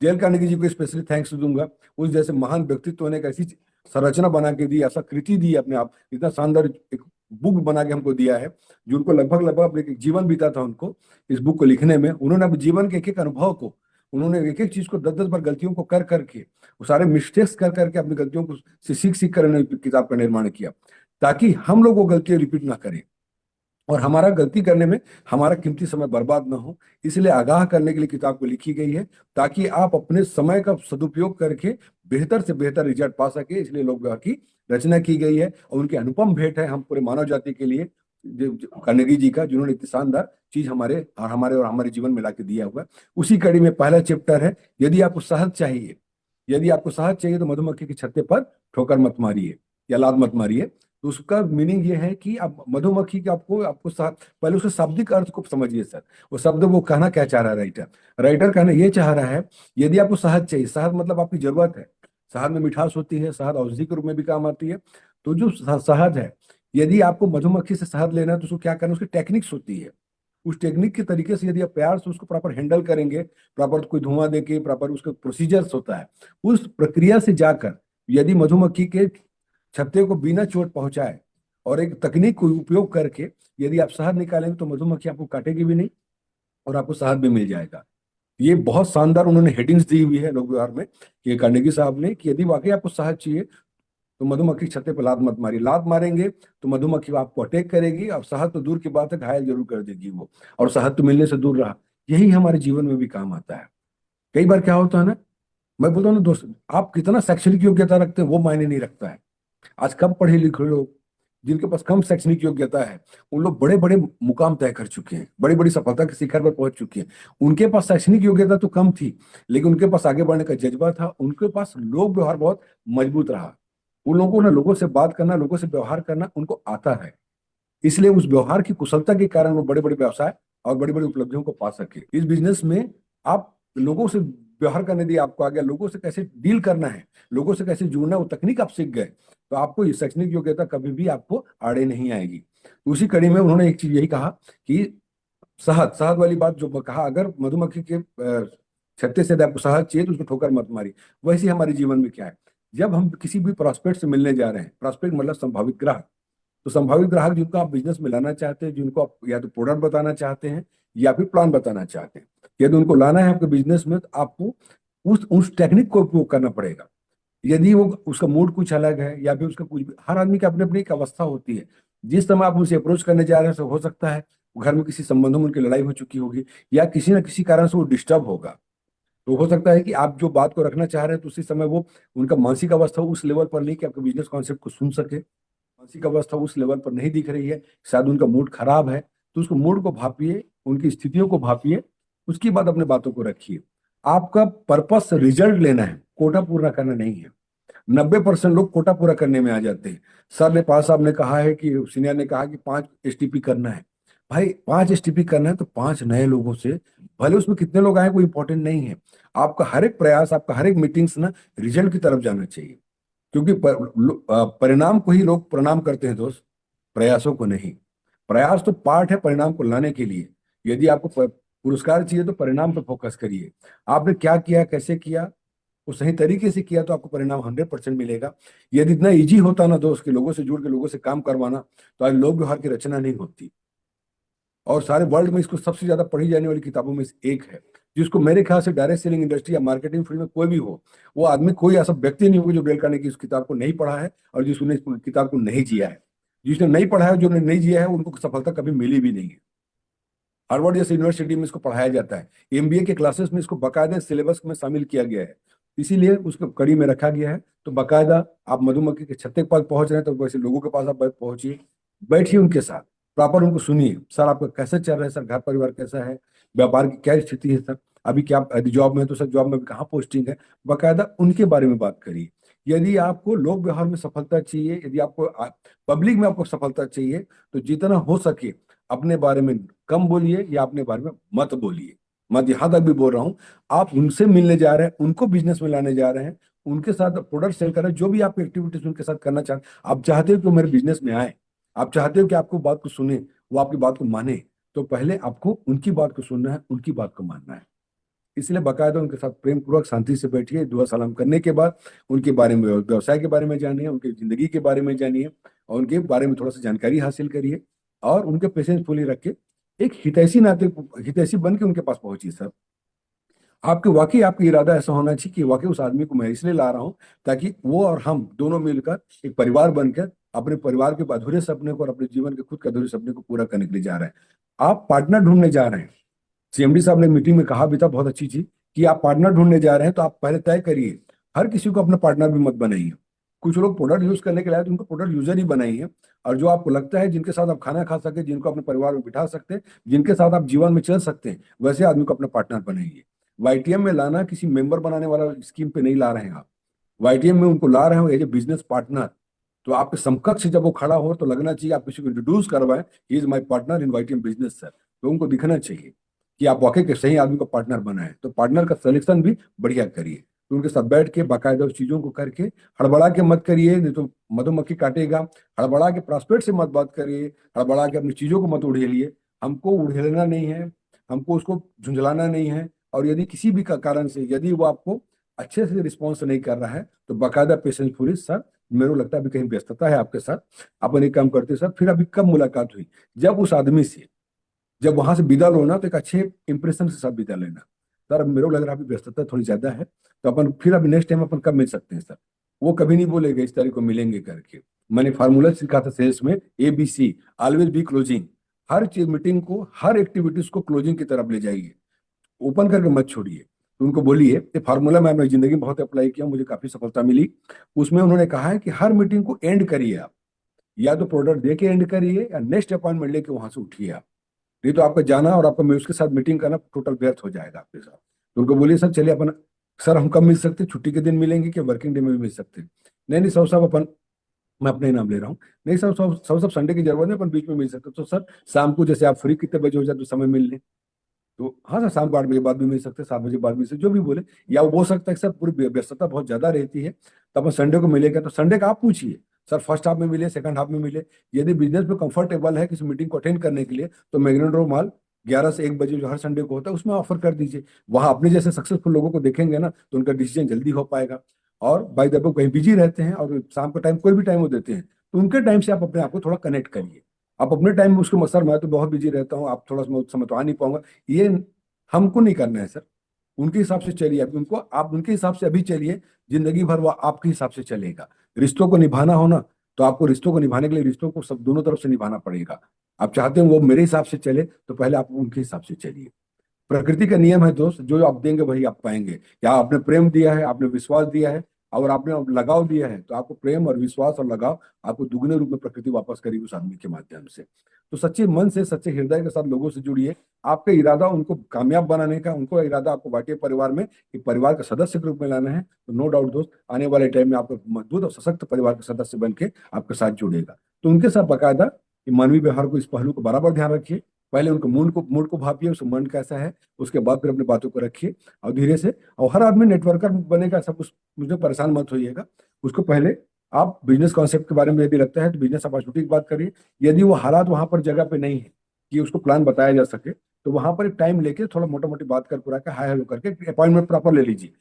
Dale Carnegie जी को specially thanks दूंगा। उस जैसे महान व्यक्तित्व ने एक ऐसी संरचना बना के दी, ऐसा कृति दी अपने आप, इतना शानदार एक बुक बना के हमको दिया है, जो उनको लगभग लगभग अपने एक जीवन बीता था उनको इस बुक को लिखने में। उन्होंने अपने जीवन के एक एक अनुभव को, उन्होंने एक एक चीज को 10-10 बार गलतियों को कर करके, वो सारे मिस्टेक्स कर करके अपनी गलतियों को से सीख सीख कर उन्होंने किताब का निर्माण किया, ताकि हम लोग वो गलतियां रिपीट ना करें और हमारा गलती करने में हमारा कीमती समय बर्बाद ना हो। इसलिए आगाह करने के लिए किताब को लिखी गई है, ताकि आप अपने समय का सदुपयोग करके बेहतर से बेहतर रिजल्ट पा सके। इसलिए लोक व्यवहार की रचना की गई है और उनकी अनुपम भेंट है हम पूरे मानव जाति के लिए, कार्नेगी जी का, जिन्होंने इतनी शानदार चीज हमारे जीवन में लाके दिया हुआ है। उसी कड़ी में पहला चैप्टर है, यदि आपको शहद चाहिए, यदि आपको शहद चाहिए तो मधुमक्खी के छत्ते पर ठोकर मत मारिए या लात मत मारिए। तो उसका मीनिंग ये है कि आप मधुमक्खी के आपको आपको पहले उसके शाब्दिक अर्थ को समझिए सर। वो शब्द वो कहना क्या चाह रहा है राइटर, राइटर कहना ये चाह रहा है, यदि आपको शहद चाहिए, शहद मतलब आपकी जरूरत है, शहद में मिठास होती है, शहद औषधि के रूप में भी काम आती है। तो जो शहद है, यदि आपको मधुमक्खी से शहद लेना है तो उसको क्या करना है, उसकी टेक्निक्स होती है। उस टेक्निक के तरीके से यदि आप प्यार से उसको प्रॉपर हैंडल करेंगे, प्रॉपर कोई धुआं देके, प्रॉपर उसका प्रोसीजर्स होता है, उस प्रक्रिया से जाकर यदि मधुमक्खी के छत्ते को बिना चोट पहुंचाए और एक तकनीक को उपयोग करके यदि आप शहद निकालेंगे तो मधुमक्खी आपको काटेगी भी नहीं और आपको शहद भी मिल जाएगा। ये बहुत शानदार उन्होंने हेडिंग्स दी हुई है लोक व्यवहार में, कि कार्नेगी साहब ने, कि यदि वाकई आपको शहद चाहिए तो मधुमक्खी के छत्ते पर लात मत मारिए। लात मारेंगे तो मधुमक्खी आपको अटैक करेगी और शहद तो दूर की बात है, घायल जरूर कर देगी वो, और शहद तो मिलने से दूर रहा। यही हमारे जीवन में भी काम आता है। कई बार क्या होता है ना, मैं बोलता हूँ ना दोस्त, आप कितना शैक्षणिक योग्यता रखते हैं वो मायने नहीं रखता है। आज कम पढ़े लिखे लोग, जिनके पास कम शैक्षणिक योग्यता है, उन लोग बड़े बड़े मुकाम तय कर चुके हैं, बड़ी बड़ी सफलता के शिखर पर पहुंच चुके हैं। उनके पास शैक्षणिक योग्यता तो कम थी, लेकिन उनके पास आगे बढ़ने का जज्बा था, उनके पास लोक व्यवहार बहुत मजबूत रहा। उन लोगों को ना लोगों से बात करना, लोगों से व्यवहार करना उनको आता है, इसलिए उस व्यवहार की कुशलता के कारण वो बड़े बड़े व्यवसाय और बड़ी बड़ी उपलब्धियों को पा सके। इस बिजनेस में आप लोगों से व्यवहार करने दिए, आपको आ गया लोगों से कैसे डील करना है, लोगों से कैसे जुड़ना, वो तकनीक आप सीख गए, तो आपको ये शैक्षणिक योग्यता कभी भी आपको आड़े नहीं आएगी। तो उसी कड़ी में उन्होंने एक चीज यही कहा कि शहद शहद वाली बात जो कहा, अगर मधुमक्खी के छत्ते से यदि आपको शहद चाहिए तो उसको ठोकर मत मारी। वैसे ही हमारे जीवन में क्या है, जब हम किसी भी प्रोस्पेक्ट से मिलने जा रहे हैं, प्रोस्पेक्ट मतलब संभावित ग्राहक, तो संभावित ग्राहक जिनको आप बिजनेस में लाना चाहते हैं, जिनको आप या तो प्रोडक्ट बताना चाहते हैं या फिर प्लान बताना चाहते हैं, यदि उनको लाना है आपके बिजनेस में, तो आपको उस टेक्निक को उपयोग करना पड़ेगा। यदि वो उसका मूड कुछ अलग है या फिर उसका कुछ भी, हर आदमी की अपनी अपनी एक अवस्था होती है। जिस समय आप उनसे अप्रोच करने जा रहे हैं, हो सकता है घर में किसी संबंधों में उनकी लड़ाई हो चुकी होगी या किसी न किसी कारण से वो डिस्टर्ब होगा। तो हो सकता है कि आप जो बात को रखना चाह रहे हैं तो उसी समय वो, उनका मानसिक अवस्था उस लेवल पर नहीं कि आपके बिजनेस कॉन्सेप्ट को सुन सके, मानसिक अवस्था उस लेवल पर नहीं दिख रही है, शायद उनका मूड खराब है। तो उसको मूड को भापिए, उनकी स्थितियों को भापिए, उसके बाद अपने बातों को रखिए। आपका पर्पस रिजल्ट लेना है, कोटा पूरा करना नहीं है। 90% लोग कोटा पूरा करने में आ जाते हैं। सर ने, पास साहब ने कहा है कि सीनियर ने कहा कि 5 STP करना है। भाई 5 STP करना है तो 5 नए लोगों से, भले उसमें कितने लोग आए कोई इंपॉर्टेंट नहीं है। आपका हर एक प्रयास, आपका हर एक मीटिंग्स ना रिजल्ट की तरफ जाना चाहिए, क्योंकि परिणाम को ही लोग प्रणाम करते हैं दोस्त, प्रयासों को नहीं। प्रयास तो पार्ट है परिणाम को लाने के लिए। यदि आपको पुरस्कार चाहिए तो परिणाम पर फोकस करिए, आपने क्या किया, कैसे किया, वो सही तरीके से किया तो आपको परिणाम 100% मिलेगा। यदि इतना इजी होता ना दोस्त के लोगों से जुड़ के लोगों से काम करवाना, तो आज लोक व्यवहार की रचना नहीं होती। और सारे वर्ल्ड में इसको सबसे ज्यादा पढ़ी जाने वाली किताबों में से एक है, जिसको मेरे ख्याल से डायरेक्ट सेलिंग इंडस्ट्री या मार्केटिंग फील्ड में कोई भी हो, वो आदमी, कोई ऐसा व्यक्ति नहीं होगा जो डेल कार्नेगी की इस किताब को नहीं पढ़ा है और जिसने इस किताब को नहीं जिया है। जिसने नहीं पढ़ा है, जो नहीं जिया है, उनको सफलता कभी मिली भी नहीं है। हार्वर्ड जैसे यूनिवर्सिटी में इसको पढ़ाया जाता है, MBA के क्लासेस में इसको बाकायदा सिलेबस में शामिल किया गया है, इसीलिए उसको कड़ी में रखा गया है। तो बाकायदा आप मधुमक्खी के छत्ते के पास पहुंच रहे हैं तो वैसे लोगों के पास आप पहुंचिए, बैठिए उनके साथ, प्रॉपर उनको सुनिए, सर आपका कैसे चल रहा है, सर घर परिवार कैसा है, व्यापार की क्या स्थिति है, सर अभी क्या, यदि जॉब में है तो सर जॉब में अभी कहाँ पोस्टिंग है, बाकायदा उनके बारे में बात करिए। यदि आपको लोक व्यवहार में सफलता चाहिए, यदि आपको पब्लिक में आपको सफलता चाहिए, तो जितना हो सके अपने बारे में कम बोलिए या अपने बारे में मत बोलिए। मैं यहां तक भी बोल रहा हूं, आप उनसे मिलने जा रहे हैं, उनको बिजनेस में लाने जा रहे हैं, उनके साथ प्रोडक्ट सेल कर रहे हैं, जो भी आप एक्टिविटीज उनके साथ करना चाहते हैं, आप चाहते हो कि वो मेरे बिजनेस में आए, आप चाहते हो कि आपको बात को सुने, वो आपकी बात को माने, तो पहले आपको उनकी बात को सुनना है, उनकी बात को मानना है। इसलिए बाकायदा उनके साथ प्रेम पूर्वक शांति से बैठिए, दुआ सलाम करने के बाद उनके बारे में, व्यवसाय के बारे में जानिए, उनकी जिंदगी के बारे में जानिए और उनके बारे में थोड़ा सा जानकारी हासिल करिए और उनके पेशेंस फुली रख के एक हितैषी नाते, हितैषी बन के उनके पास पहुंचिए सर। आपके वाकई आपका इरादा ऐसा होना चाहिए कि वाकई उस आदमी को मैं इसलिए ला रहा हूँ ताकि वो और हम दोनों मिलकर एक परिवार बनकर अपने परिवार के अधूरे सपने को और अपने जीवन के खुद के अधूरे सपने को पूरा करने के लिए जा रहे हैं। आप पार्टनर ढूंढने जा रहे हैं। सीएमडी साहब ने मीटिंग में कहा भी था बहुत अच्छी चीज कि आप पार्टनर ढूंढने जा रहे हैं तो आप पहले तय करिए, हर किसी को अपना पार्टनर भी मत बनाइए। कुछ लोग प्रोडक्ट यूज करने के लिए आए तो उनको प्रोडक्ट यूजर ही बनाइए, और जो आपको लगता है जिनके साथ आप खाना खा सके, जिनको अपने परिवार में बिठा सकते हैं, जिनके साथ आप जीवन में चल सकते हैं, वैसे आदमी को अपना पार्टनर बनाइए। वाईटीएम में लाना किसी मेंबर बनाने वाला स्कीम पे नहीं ला रहे हैं आप, वाईटीएम में उनको ला रहे हो एज ए बिजनेस पार्टनर। तो आपके समकक्ष जब वो खड़ा हो तो लगना चाहिए आप किसी को इंट्रोड्यूस करवाएं, he is my partner in YTM business sir, तो उनको दिखना चाहिए कि आप वाकई के सही आदमी को पार्टनर बनाए। तो पार्टनर का सिलेक्शन भी बढ़िया करिए, तो उनके साथ बैठ के बाकायदा उस चीजों को करके, हड़बड़ा के मत करिए नहीं तो मधुमक्खी काटेगा। हड़बड़ा के प्रॉस्पेक्ट से मत बात करिए, हड़बड़ा के अपनी चीजों को मत उड़ेलिए। हमको उड़ेलना नहीं है, हमको उसको झुंझलाना नहीं है। और यदि किसी भी कारण से यदि वो आपको अच्छे से रिस्पॉन्स नहीं कर रहा है तो बाकायदा पेशेंसफुली सर, मेरे को लगता है अभी कहीं व्यस्तता है आपके साथ, अपन एक काम करते सर, फिर अभी कब मुलाकात हुई, जब उस आदमी से जब वहां से विदा लो ना तो एक अच्छे इंप्रेशन के साथ विदा लेना सर। अब मेरे को लग रहा है अभी व्यस्तता थोड़ी ज्यादा है, तो अपन फिर अभी नेक्स्ट टाइम अपन कब मिल सकते हैं सर। वो कभी नहीं बोलेगा इस तारीख को मिलेंगे करके। मैंने फार्मूला सीखा था सेल्स में, ABC, ऑलवेज बी क्लोजिंग। हर चीज मीटिंग को, हर एक्टिविटीज को क्लोजिंग की तरफ ले जाइए, ओपन करके मत छोड़िए। तो उनको बोलिए, ये फार्मूला मैं अपनी जिंदगी में बहुत अप्लाई किया, मुझे काफी सफलता मिली। उसमें उन्होंने कहा है कि हर मीटिंग को एंड करिए आप, या तो प्रोडक्ट दे के एंड करिए या नेक्स्ट अपॉइंटमेंट लेके वहां से उठिए आप, नहीं तो आपका जाना और आपका उसके साथ मीटिंग करना टोटल व्यर्थ हो जाएगा आपके साथ। तो उनको बोलिए सर चलिए अपन, सर हम कब मिल सकते हैं, छुट्टी के दिन मिलेंगे कि वर्किंग डे में भी मिल सकते हैं। नहीं नहीं साहब अपन, मैं अपने ही नाम ले रहा हूँ, नहीं सर सब संडे की जरूरत नहीं, अपन बीच में मिल सकते। तो सर शाम को जैसे आप फ्री कितने बजे हो जाए तो समय मिल लें, तो हाँ सर शाम को 8 बजे बाद भी मिल सकते हैं, 7 बजे बाद भी, से जो भी बोले। या वो बोल सकता है कि सर पूरी व्यस्तता बहुत ज्यादा रहती है तो अपन संडे को मिलेगा, तो संडे का आप पूछिए सर फर्स्ट हाफ में मिले, सेकंड हाफ में मिले। यदि बिजनेस में कंफर्टेबल है किसी मीटिंग को अटेंड करने के लिए तो मैग्नेट रो मॉल 11 से 1 बजे जो हर संडे को होता है उसमें ऑफर कर दीजिए। वहां अपने जैसे सक्सेसफुल लोगों को देखेंगे ना तो उनका डिसीजन जल्दी हो पाएगा। और बाई द वे कहीं बिजी रहते हैं और शाम का टाइम कोई भी टाइम वो देते हैं, तो उनके टाइम से आप अपने आप को थोड़ा कनेक्ट करिए। आप अपने टाइम में उसको, सर मैं तो बहुत बिजी रहता हूँ, आप थोड़ा समय तो आ नहीं पाऊंगा, ये हमको नहीं करना है सर। उनके हिसाब से चलिए, आप उनको, आप उनके हिसाब से अभी चलिए, जिंदगी भर वो आपके हिसाब से चलेगा। रिश्तों को निभाना हो ना तो आपको रिश्तों को निभाने के लिए रिश्तों को सब दोनों तरफ से निभाना पड़ेगा। आप चाहते हैं वो मेरे हिसाब से चले तो पहले आप उनके हिसाब से चलिए। प्रकृति का नियम है दोस्त, जो आप देंगे वही आप पाएंगे। या आपने प्रेम दिया है, आपने विश्वास दिया है और आपने लगाव दिया है, तो आपको प्रेम और विश्वास और लगाव आपको दुगने रूप में प्रकृति वापस करेगी उस आदमी के माध्यम से। तो सच्चे मन से, सच्चे हृदय के साथ लोगों से जुड़िए। आपका इरादा उनको कामयाब बनाने का, उनको इरादा आपको वाकई परिवार में एक परिवार का सदस्य के रूप में लाना है, तो नो डाउट दोस्त आने वाले टाइम में आपको मजबूत और सशक्त परिवार का सदस्य बन के आपके साथ जुड़ेगा। तो उनके साथ बाकायदा मानवीय व्यवहार को, इस पहलू को बराबर ध्यान रखिए। पहले उनको मूड को भापिए, उसका मन कैसा है, उसके बाद फिर अपनी बातों को रखिए और धीरे से। और हर आदमी नेटवर्कर बनेगा सब कुछ, मुझे परेशान मत होइएगा। उसको पहले आप बिजनेस कॉन्सेप्ट के बारे में यदि लगता है तो बिजनेस अपॉर्चुनिटी की बात करिए। यदि वो हालात वहां पर जगह पे नहीं है कि उसको प्लान बताया जा सके तो वहां पर एक टाइम लेके थोड़ा मोटा मोटी बात कर पूरा कर हाय हेलो करके अपॉइंटमेंट प्रॉपर ले लीजिए।